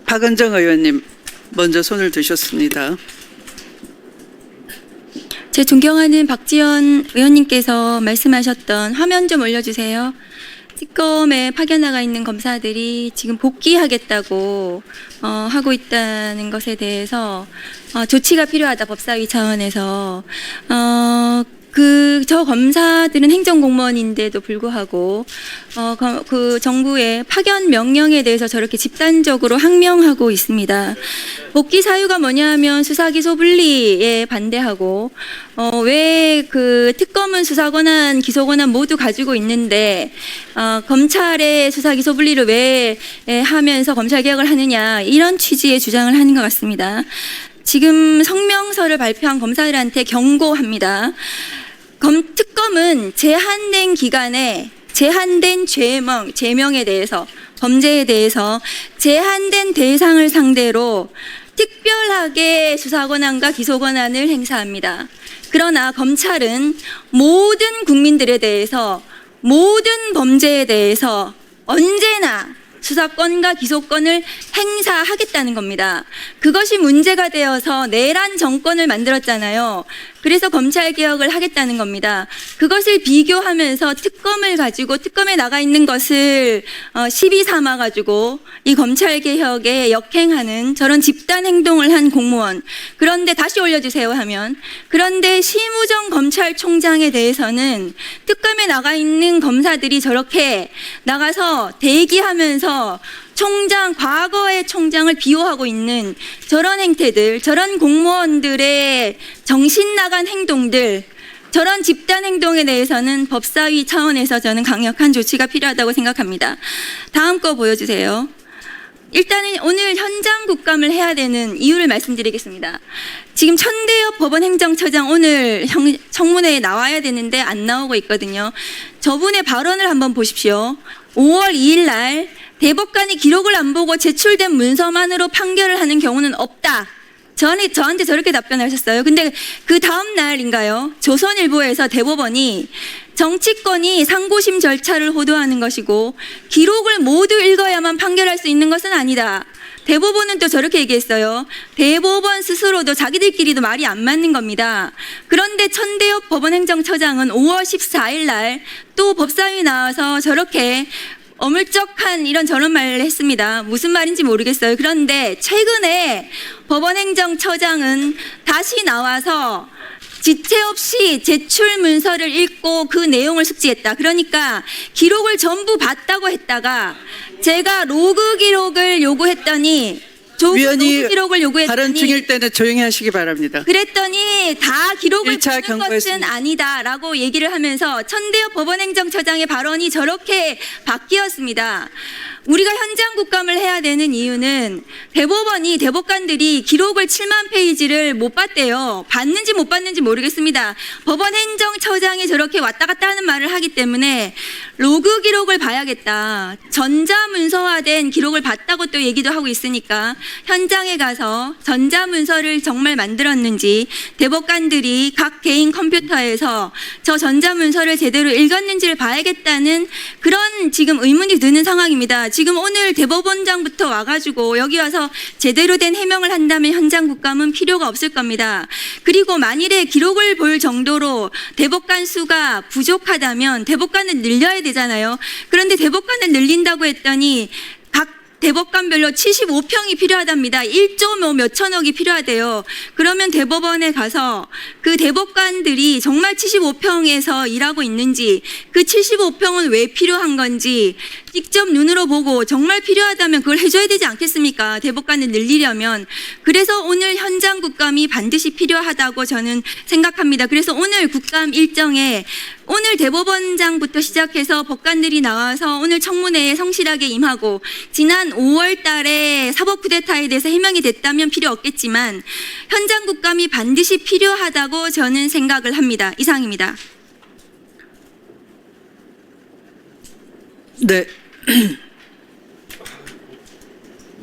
박은정 의원님 먼저 손을 드셨습니다. 제 존경하는 박지원 의원님께서 말씀하셨던 화면 좀 올려주세요. 특검에 파견나가 있는 검사들이 지금 복귀하겠다고 하고 있다는 것에 대해서 조치가 필요하다, 법사위 차원에서. 저 검사들은 행정공무원인데도 불구하고 그 정부의 파견 명령에 대해서 저렇게 집단적으로 항명하고 있습니다. 복귀 사유가 뭐냐면 수사기소 분리에 반대하고 왜 그 특검은 수사권한 기소권한 모두 가지고 있는데 검찰의 수사기소 분리를 왜 하면서 검찰개혁을 하느냐, 이런 취지의 주장을 하는 것 같습니다. 지금 성명서를 발표한 검사들한테 경고합니다. 특검은 제한된 기간에 제한된 죄명에 대해서, 범죄에 대해서 제한된 대상을 상대로 특별하게 수사권한과 기소권한을 행사합니다. 그러나 검찰은 모든 국민들에 대해서, 모든 범죄에 대해서 언제나 수사권과 기소권을 행사하겠다는 겁니다. 그것이 문제가 되어서 내란 정권을 만들었잖아요. 그래서 검찰개혁을 하겠다는 겁니다. 그것을 비교하면서 특검을 가지고, 특검에 나가 있는 것을 시비 삼아가지고 이 검찰개혁에 역행하는 저런 집단 행동을 한 공무원. 그런데 다시 올려주세요 하면, 그런데 심우정 검찰총장에 대해서는 특검에 나가 있는 검사들이 저렇게 나가서 대기하면서 과거의 총장을 비호하고 있는 저런 행태들, 저런 공무원들의 정신 나간 행동들, 저런 집단 행동에 대해서는 법사위 차원에서 저는 강력한 조치가 필요하다고 생각합니다. 다음 거 보여주세요. 일단은 오늘 현장 국감을 해야 되는 이유를 말씀드리겠습니다. 지금 천대엽 법원행정처장 오늘 청문회에 나와야 되는데 안 나오고 있거든요. 저분의 발언을 한번 보십시오. 5월 2일 날 대법관이 기록을 안 보고 제출된 문서만으로 판결을 하는 경우는 없다. 저한테 저렇게 답변하셨어요. 근데 그 다음 날인가요? 조선일보에서 대법원이 정치권이 상고심 절차를 호도하는 것이고 기록을 모두 읽어야만 판결할 수 있는 것은 아니다. 대법원은 또 저렇게 얘기했어요. 대법원 스스로도 자기들끼리도 말이 안 맞는 겁니다. 그런데 천대엽 법원행정처장은 5월 14일 날 또 법사위 나와서 저렇게 어물쩍한 이런 저런 말을 했습니다. 무슨 말인지 모르겠어요. 그런데 최근에 법원행정처장은 다시 나와서 지체 없이 제출 문서를 읽고 그 내용을 숙지했다. 그러니까 기록을 전부 봤다고 했다가 제가 로그 기록을 요구했더니 위원이 발언 중일 때는 조용히 하시기 바랍니다. 그랬더니 다 기록을 보는 것은 경고했습니다. 아니다라고 얘기를 하면서 천대엽 법원행정처장의 발언이 저렇게 바뀌었습니다. 우리가 현장 국감을 해야 되는 이유는 대법관들이 기록을 7만 페이지를 못 봤대요. 봤는지 못 봤는지 모르겠습니다. 법원행정처장이 저렇게 왔다 갔다 하는 말을 하기 때문에 로그 기록을 봐야겠다. 전자문서화된 기록을 봤다고 또 얘기도 하고 있으니까 현장에 가서 전자문서를 정말 만들었는지, 대법관들이 각 개인 컴퓨터에서 저 전자문서를 제대로 읽었는지를 봐야겠다는 그런 지금 의문이 드는 상황입니다. 지금 오늘 대법원장부터 와가지고 여기 와서 제대로 된 해명을 한다면 현장 국감은 필요가 없을 겁니다. 그리고 만일에 기록을 볼 정도로 대법관 수가 부족하다면 대법관을 늘려야 되잖아요. 그런데 대법관을 늘린다고 했더니 각 대법관별로 75평이 필요하답니다. 1조 몇천억이 필요하대요. 그러면 대법원에 가서 그 대법관들이 정말 75평에서 일하고 있는지, 그 75평은 왜 필요한 건지 직접 눈으로 보고 정말 필요하다면 그걸 해줘야 되지 않겠습니까? 대법관을 늘리려면. 그래서 오늘 현장 국감이 반드시 필요하다고 저는 생각합니다. 그래서 오늘 국감 일정에 오늘 대법원장부터 시작해서 법관들이 나와서 오늘 청문회에 성실하게 임하고, 지난 5월 달에 사법 쿠데타에 대해서 해명이 됐다면 필요 없겠지만 현장 국감이 반드시 필요하다고 저는 생각을 합니다. 이상입니다. 네.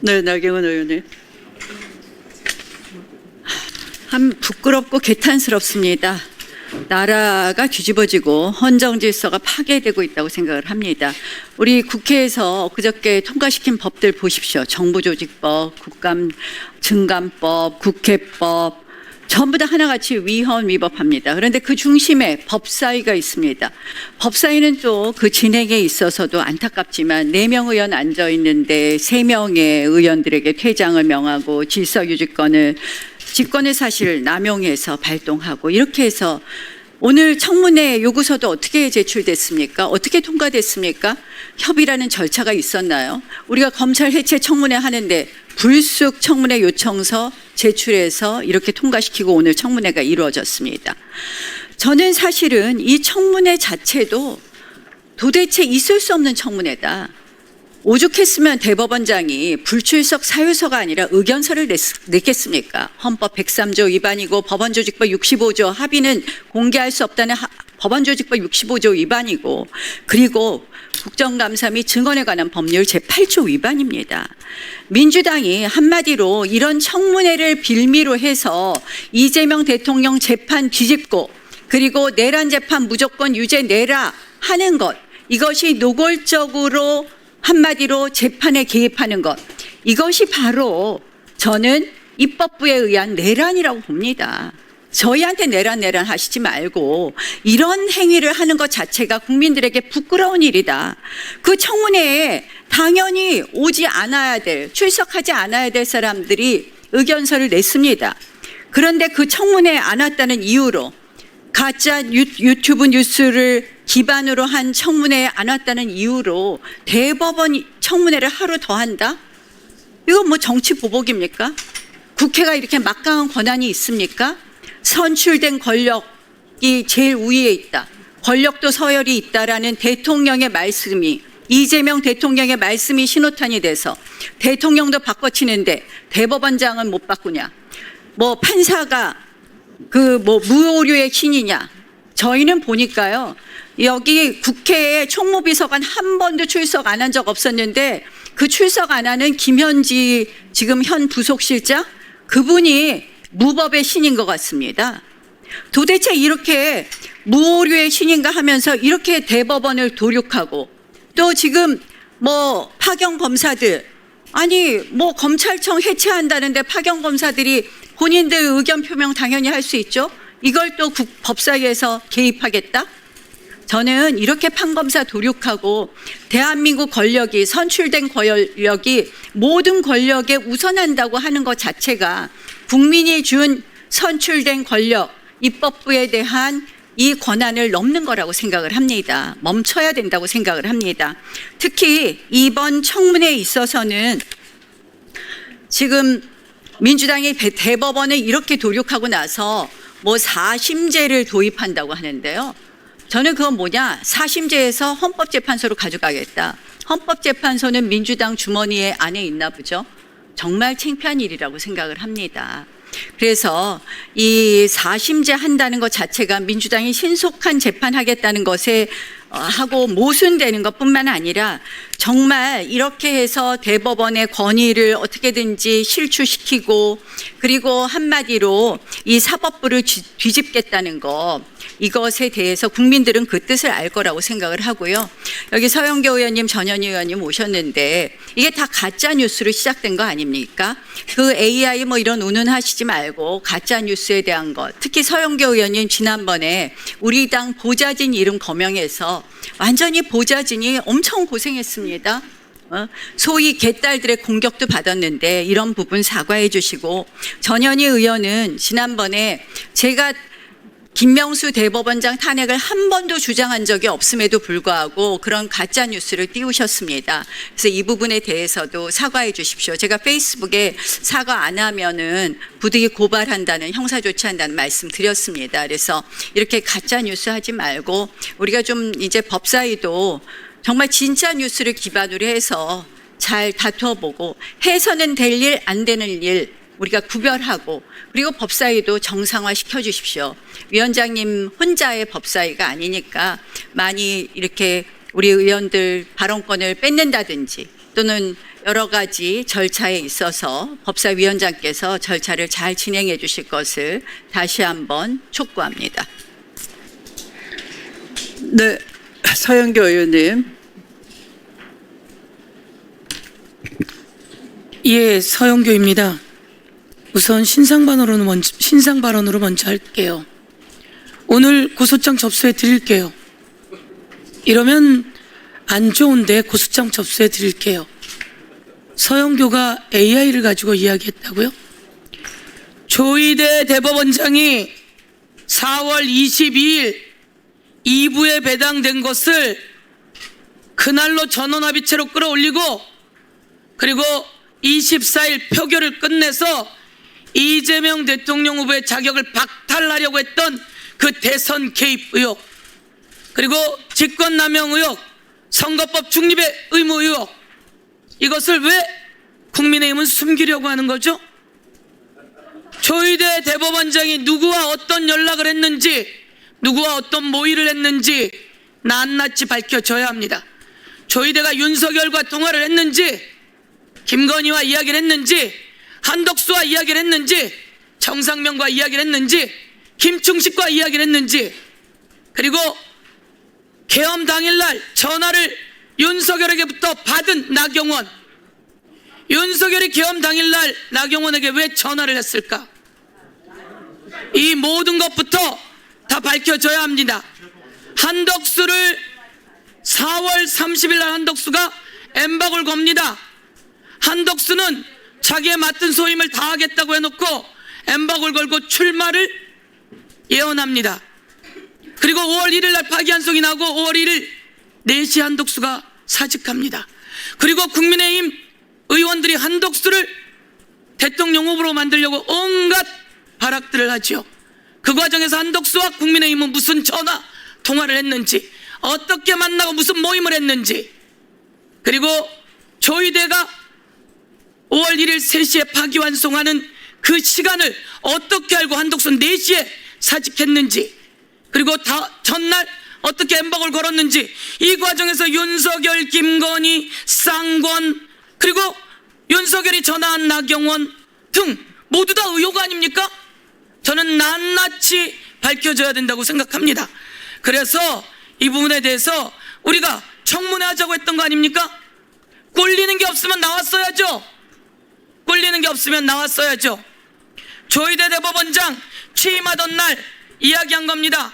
네, 나경원 의원님. 참 부끄럽고 개탄스럽습니다. 나라가 뒤집어지고 헌정 질서가 파괴되고 있다고 생각을 합니다. 우리 국회에서 그저께 통과시킨 법들 보십시오. 정부조직법, 국감 증감법, 국회법 전부 다 하나같이 위헌 위법합니다. 그런데 그 중심에 법사위가 있습니다. 법사위는 또 그 진행에 있어서도 안타깝지만 4명 의원 앉아 있는데 3명의 의원들에게 퇴장을 명하고 질서유지권을 직권의 사실을 남용해서 발동하고 이렇게 해서 오늘 청문회 요구서도 어떻게 제출됐습니까? 어떻게 통과됐습니까? 협의라는 절차가 있었나요? 우리가 검찰 해체 청문회 하는데 불쑥 청문회 요청서 제출해서 이렇게 통과시키고 오늘 청문회가 이루어졌습니다. 저는 사실은 이 청문회 자체도 도대체 있을 수 없는 청문회다. 오죽했으면 대법원장이 불출석 사유서가 아니라 의견서를 냈겠습니까? 헌법 103조 위반이고 법원조직법 65조 합의는 공개할 수 없다는 법원조직법 65조 위반이고 그리고 국정감사 및 증언에 관한 법률 제8조 위반입니다. 민주당이 한마디로 이런 청문회를 빌미로 해서 이재명 대통령 재판 뒤집고 그리고 내란 재판 무조건 유죄 내라 하는 것 이것이 노골적으로 한마디로 재판에 개입하는 것 이것이 바로 저는 입법부에 의한 내란이라고 봅니다. 저희한테 내란 하시지 말고 이런 행위를 하는 것 자체가 국민들에게 부끄러운 일이다. 그 청문회에 당연히 오지 않아야 될 출석하지 않아야 될 사람들이 의견서를 냈습니다. 그런데 그 청문회에 안 왔다는 이유로 가짜 유튜브 뉴스를 기반으로 한 청문회에 안 왔다는 이유로 대법원 청문회를 하루 더 한다? 이건 뭐 정치 보복입니까? 국회가 이렇게 막강한 권한이 있습니까? 선출된 권력이 제일 우위에 있다. 권력도 서열이 있다라는 대통령의 말씀이 이재명 대통령의 말씀이 신호탄이 돼서 대통령도 바꿔치는데 대법원장은 못 바꾸냐? 뭐 판사가 무오류의 신이냐? 저희는 보니까요. 여기 국회에 총무비서관 한 번도 출석 안 한 적 없었는데 그 출석 안 하는 김현지 지금 현 부속실장 그분이 무법의 신인 것 같습니다. 도대체 이렇게 무오류의 신인가 하면서 이렇게 대법원을 도륙하고 또 지금 뭐 파견 검사들 아니 뭐 검찰청 해체한다는데 파견 검사들이 본인들 의견 표명 당연히 할 수 있죠. 이걸 또 법사위에서 개입하겠다? 저는 이렇게 판검사 도륙하고 대한민국 권력이 선출된 권력이 모든 권력에 우선한다고 하는 것 자체가 국민이 준 선출된 권력, 입법부에 대한 이 권한을 넘는 거라고 생각을 합니다. 멈춰야 된다고 생각을 합니다. 특히 이번 청문회에 있어서는 지금 민주당이 대법원에 이렇게 도륙하고 나서 뭐 사심제를 도입한다고 하는데요. 저는 그건 뭐냐? 사심제에서 헌법재판소로 가져가겠다. 헌법재판소는 민주당 주머니에 안에 있나 보죠. 정말 창피한 일이라고 생각을 합니다. 그래서 이 사심제 한다는 것 자체가 민주당이 신속한 재판하겠다는 것에 하고 모순되는 것뿐만 아니라 정말 이렇게 해서 대법원의 권위를 어떻게든지 실추시키고 그리고 한마디로 이 사법부를 뒤집겠다는 것 이것에 대해서 국민들은 그 뜻을 알 거라고 생각을 하고요. 여기 서영교 의원님, 전현희 의원님 오셨는데 이게 다 가짜 뉴스로 시작된 거 아닙니까? 그 AI 뭐 이런 운운하시지 말고 가짜 뉴스에 대한 것. 특히 서영교 의원님 지난번에 우리 당 보좌진 이름 거명해서 완전히 보좌진이 엄청 고생했습니다. 소위 개딸들의 공격도 받았는데 이런 부분 사과해 주시고 전현희 의원은 지난번에 제가 김명수 대법원장 탄핵을 한 번도 주장한 적이 없음에도 불구하고 그런 가짜 뉴스를 띄우셨습니다. 그래서 이 부분에 대해서도 사과해 주십시오. 제가 페이스북에 사과 안 하면은 부득이 고발한다는 형사 조치한다는 말씀 드렸습니다. 그래서 이렇게 가짜 뉴스 하지 말고 우리가 좀 이제 법사위도 정말 진짜 뉴스를 기반으로 해서 잘 다퉈보고 해서는 될 일, 안 되는 일 우리가 구별하고 그리고 법사위도 정상화 시켜주십시오. 위원장님 혼자의 법사위가 아니니까 많이 이렇게 우리 의원들 발언권을 뺏는다든지 또는 여러 가지 절차에 있어서 법사위원장께서 절차를 잘 진행해 주실 것을 다시 한번 촉구합니다. 네, 서영교 의원님. 예, 서영교입니다. 우선 신상 발언으로 먼저 할게요. 오늘 고소장 접수해 드릴게요. 이러면 안 좋은데 고소장 접수해 드릴게요. 서영교가 AI를 가지고 이야기했다고요? 조희대 대법원장이 4월 22일 2부에 배당된 것을 그날로 전원합의체로 끌어올리고 그리고 24일 표결을 끝내서 이재명 대통령 후보의 자격을 박탈하려고 했던 그 대선 개입 의혹, 그리고 직권남용 의혹, 선거법 중립의 의무 의혹, 이것을 왜 국민의힘은 숨기려고 하는 거죠? 조희대 대법원장이 누구와 어떤 연락을 했는지, 누구와 어떤 모의를 했는지 낱낱이 밝혀져야 합니다. 조희대가 윤석열과 통화를 했는지, 김건희와 이야기를 했는지, 한덕수와 이야기를 했는지, 정상명과 이야기를 했는지, 김충식과 이야기를 했는지, 그리고 계엄 당일날 전화를 윤석열에게부터 받은 나경원, 윤석열이 계엄 당일날 나경원에게 왜 전화를 했을까? 이 모든 것부터 다 밝혀져야 합니다. 한덕수를 4월 30일 날 한덕수가 엠박을 겁니다. 한덕수는 자기의 맡은 소임을 다하겠다고 해놓고 엠박을 걸고 출마를 예언합니다. 그리고 5월 1일 날 파기환송이 나고 5월 1일 4시 한덕수가 사직합니다. 그리고 국민의힘 의원들이 한덕수를 대통령 후보로 만들려고 온갖 발악들을 하지요. 그 과정에서 한덕수와 국민의힘은 무슨 전화 통화를 했는지, 어떻게 만나고 무슨 모임을 했는지, 그리고 조희대가 5월 1일 3시에 파기환송하는 그 시간을 어떻게 알고 한덕수 4시에 사직했는지, 그리고 전날 어떻게 엠박을 걸었는지, 이 과정에서 윤석열, 김건희, 쌍권, 그리고 윤석열이 전화한 나경원 등 모두 다 의혹 아닙니까? 저는 낱낱이 밝혀져야 된다고 생각합니다. 그래서 이 부분에 대해서 우리가 청문회 하자고 했던 거 아닙니까? 꼴리는 게 없으면 나왔어야죠. 꼴리는 게 없으면 나왔어야죠. 조희대 대법원장 취임하던 날 이야기한 겁니다.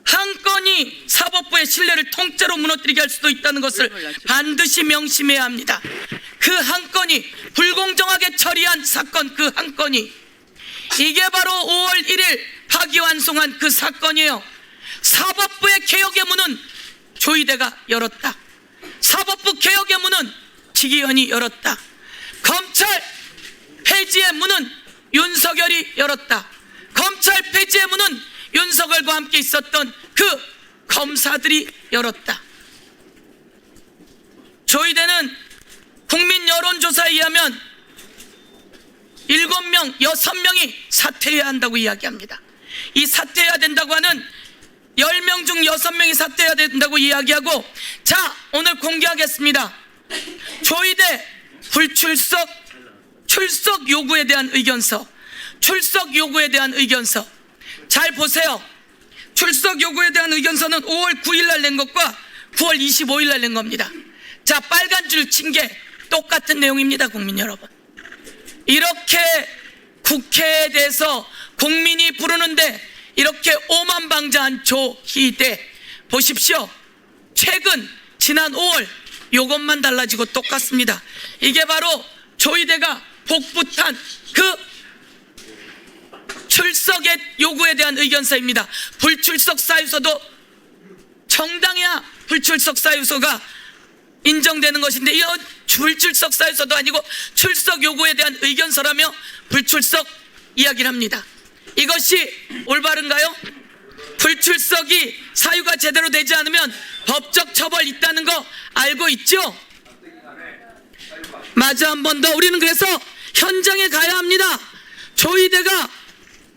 한 건이 사법부의 신뢰를 통째로 무너뜨리게 할 수도 있다는 것을 반드시 명심해야 합니다. 그 한 건이 불공정하게 처리한 사건, 그 한 건이 이게 바로 5월 1일 파기환송한 그 사건이에요. 사법부의 개혁의 문은 조희대가 열었다. 사법부 개혁의 문은 지기현이 열었다. 검찰 폐지의 문은 윤석열이 열었다. 검찰 폐지의 문은 윤석열과 함께 있었던 그 검사들이 열었다. 조희대는 국민 여론조사에 의하면 7명, 6명이 사퇴해야 한다고 이야기합니다. 이 사퇴해야 된다고 하는 10명 중 6명이 사퇴해야 된다고 이야기하고, 자, 오늘 공개하겠습니다. 조희대 출석 요구에 대한 의견서, 출석 요구에 대한 의견서. 잘 보세요. 출석 요구에 대한 의견서는 5월 9일 날 낸 것과 9월 25일 날 낸 겁니다. 자, 빨간 줄 친 게 똑같은 내용입니다, 국민 여러분. 이렇게 국회에 대해서 국민이 부르는데 이렇게 오만방자한 조희대 보십시오. 최근 지난 5월 요것만 달라지고 똑같습니다. 이게 바로 조희대가 복붙한 그 출석의 요구에 대한 의견서입니다. 불출석 사유서도 정당해야 불출석 사유서가 인정되는 것인데, 이 불출석 사유서도 아니고 출석 요구에 대한 의견서라며 불출석 이야기를 합니다. 이것이 올바른가요? 불출석이 사유가 제대로 되지 않으면 법적 처벌 있다는 거 알고 있죠? 마저 한 번 더, 우리는 그래서 현장에 가야 합니다. 조희대가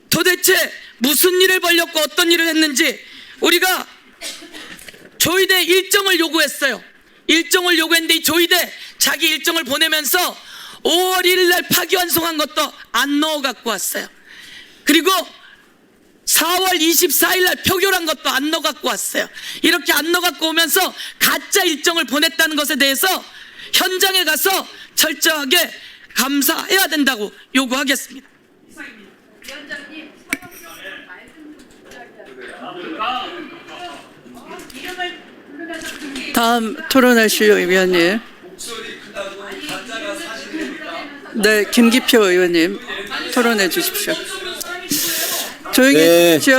도대체 무슨 일을 벌였고 어떤 일을 했는지, 우리가 조희대 일정을 요구했어요. 일정을 요구했는데 이 조희대 자기 일정을 보내면서 5월 1일 날 파기환송한 것도 안 넣어 갖고 왔어요. 그리고 4월 24일 날 표결한 것도 안 넣어 갖고 왔어요. 이렇게 안 넣어 갖고 오면서 가짜 일정을 보냈다는 것에 대해서 현장에 가서 철저하게 감사해야 된다고 요구하겠습니다. 다음 토론하실 위원님. 네, 김기표 의원님 토론해 주십시오. 조용히 네. 해주십시오.